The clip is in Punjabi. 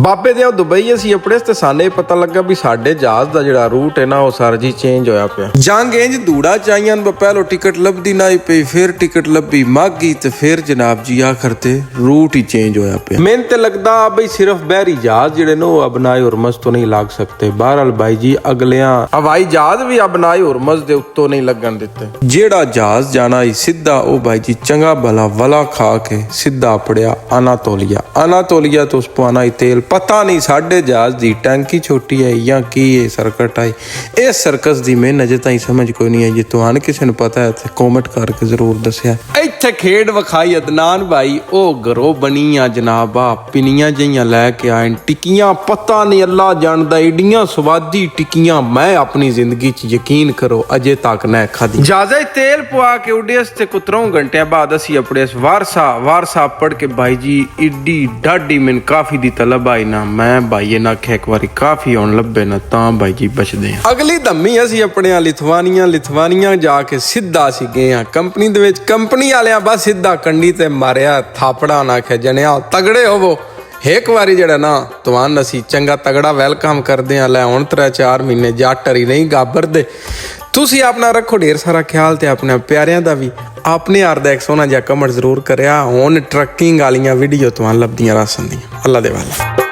ਬਾਬੇ ਦੇ ਦੁਬਈ ਅਸੀਂ ਆਪਣੇ ਤੇ ਸਾਨੇ ਪਤਾ ਲੱਗਾ ਵੀ ਸਾਡੇ ਜਹਾਜ਼ ਦਾ ਜਿਹੜਾ ਰੂਟ ਹੈ ਨਾ ਉਹ ਸਰ ਜੀ ਚੇਂਜ ਹੋਇਆ ਪਿਆ। ਜੰਗ ਇੰਜ ਦੂੜਾ ਚਾਹੀਆਂ ਪਹਿਲੋਂ ਟਿਕਟ ਲੱਭਦੀ ਨਾ ਹੀ ਪਈ, ਫਿਰ ਟਿਕਟ ਲੱਭੀ ਮਾਗੀ ਤੇ ਫਿਰ ਜਨਾਬ ਜੀ ਆਖਰ ਤੇ ਰੂਟ ਹੀ ਚੇਂਜ ਹੋਇਆ ਪਿਆ। ਮੈਨੂੰ ਤੇ ਲੱਗਦਾ ਬਈ ਸਿਰਫ ਬਹਿਰੀ ਜਹਾਜ਼ ਜਿਹੜੇ ਨੇ ਉਹ ਅਬਨਾਏ ਹੁਰਮਜ਼ ਤੋਂ ਨਹੀਂ ਲੱਗ ਸਕਦੇ। ਬਹਰਹਾਲ ਬਾਈ ਜੀ ਅਗਲਿਆਂ ਹਵਾਈ ਜਹਾਜ਼ ਵੀ ਅਬਨਾਏ ਹੁਰਮਜ਼ ਦੇ ਉੱਤੋਂ ਨਹੀਂ ਲੱਗਣ ਦਿੱਤੇ। ਜਿਹੜਾ ਜਹਾਜ਼ ਜਾਣਾ ਹੀ ਸਿੱਧਾ ਉਹ ਬਾਈ ਜੀ ਚੰਗਾ ਭਲਾ ਵਲਾ ਖਾ ਕੇ ਸਿੱਧਾ ਪੜਿਆ ਅਨਾਤੋਲੀਆ ਤੋਂ ਉਸ ਪਾਣਾ ਹੀ ਤੇਲ। ਪਤਾ ਨਹੀਂ ਸਾਡੇ ਜਹਾਜ਼ ਦੀ ਟੈਂਕੀ ਛੋਟੀ ਹੈ ਜਾਂ ਕੀ ਇਹ ਸਰਕਟ ਆਈ। ਇਹ ਸਰਕਸ ਦੀ ਮੈਨੂੰ ਅਜੇ ਤਾਈਂ ਸਮਝ ਕੋਈ ਨਹੀਂ ਆਈ। ਜੇ ਤੁਹਾਨੂੰ ਕਿਸੇ ਨੂੰ ਪਤਾ ਹੈ ਤੇ ਕਮੈਂਟ ਕਰਕੇ ਜ਼ਰੂਰ ਦੱਸਿਆ। ਇੱਥੇ ਖੇਡ ਵਿਖਾਈ ਅਦਨਾਨ ਭਾਈ ਉਹ ਘਰੋਂ ਬਣੀਆਂ ਜਨਾਬਾ ਪਿੰਨੀਆਂ ਜਿਹੀਆਂ ਲੈ ਕੇ ਆਏ ਟਿੱਕੀਆਂ। ਪਤਾ ਨਹੀਂ ਅੱਲਾ ਜਾਣਦਾ ਏਡੀਆਂ ਸਵਾਦੀ ਟਿੱਕੀਆਂ ਮੈਂ ਆਪਣੀ ਜ਼ਿੰਦਗੀ 'ਚ ਯਕੀਨ ਕਰੋ ਅਜੇ ਤੱਕ ਨਾ ਖਾਧੀ। ਜਹਾਜ਼ੇ ਤੇਲ ਪਵਾ ਕੇ ਉੱਡੇ ਤੇ ਕੁਤਰੋਂ ਘੰਟਿਆਂ ਬਾਅਦ ਅਸੀਂ ਆਪਣੇ ਵਾਰਸਾ ਪੜ ਕੇ ਭਾਈ ਜੀ ਏਡੀ ਢਾਡੀ ਮੈਨੂੰ ਕਾਫੀ ਦੀ ਤਲਬ ਆਈ ਨਾ। ਮੈਂ ਭਾਈ ਇਹ ਨਾ ਆਖਿਆ ਇੱਕ ਵਾਰੀ ਕਾਫੀ ਆਉਣ ਲੱਭੇ ਨਾ ਤਾਂ ਭਾਈ ਜੀ ਬਚਦੇ ਆ। ਅਗਲੀ ਧੰਮੀ ਅਸੀਂ ਆਪਣੇ ਲਿਥਵਾਨੀਆਂ ਜਾ ਕੇ ਸਿੱਧਾ ਅਸੀਂ ਗਏ ਆ ਕੰਪਨੀ ਦੇ ਵਿੱਚ। ਕੰਪਨੀ ਵਾਲਿਆਂ ਬਸ ਸਿੱਧਾ ਕੰਡੀ ਤੇ ਮਾਰਿਆ ਥਾਪੜਾ ਨਾ ਆਖਿਆ ਜਣਿਆ ਤਗੜੇ ਹੋਵੋ। ਇੱਕ ਵਾਰੀ ਜਿਹੜਾ ਨਾ ਤੁਹਾਨੂੰ ਅਸੀਂ ਚੰਗਾ ਤਗੜਾ ਵੈਲਕਮ ਕਰਦੇ ਆ। ਲੈ ਹੁਣ 3-4 ਮਹੀਨੇ ਜੱਟ ਹੀ ਨਹੀਂ ਗਾਬਰਦੇ। ਤੁਸੀਂ ਆਪਣਾ ਰੱਖੋ ਢੇਰ ਸਾਰਾ ਖਿਆਲ ਤੇ ਆਪਣੇ ਪਿਆਰਿਆਂ ਦਾ ਵੀ। ਆਪਣੇ ਯਾਰ ਦਾ ਇੱਕ ਸੋਹਣਾ ਜਿਹਾ ਕਮੈਂਟ ਜ਼ਰੂਰ ਕਰਿਆ। ਹੁਣ ਟਰੱਕਿੰਗ ਵਾਲੀਆਂ ਵੀਡੀਓ ਤੁਹਾਨੂੰ ਲੱਭਦੀਆਂ ਰਸਨ ਦੀਆਂ। ਅੱਲਾ ਦੇ ਵਾਲੇ।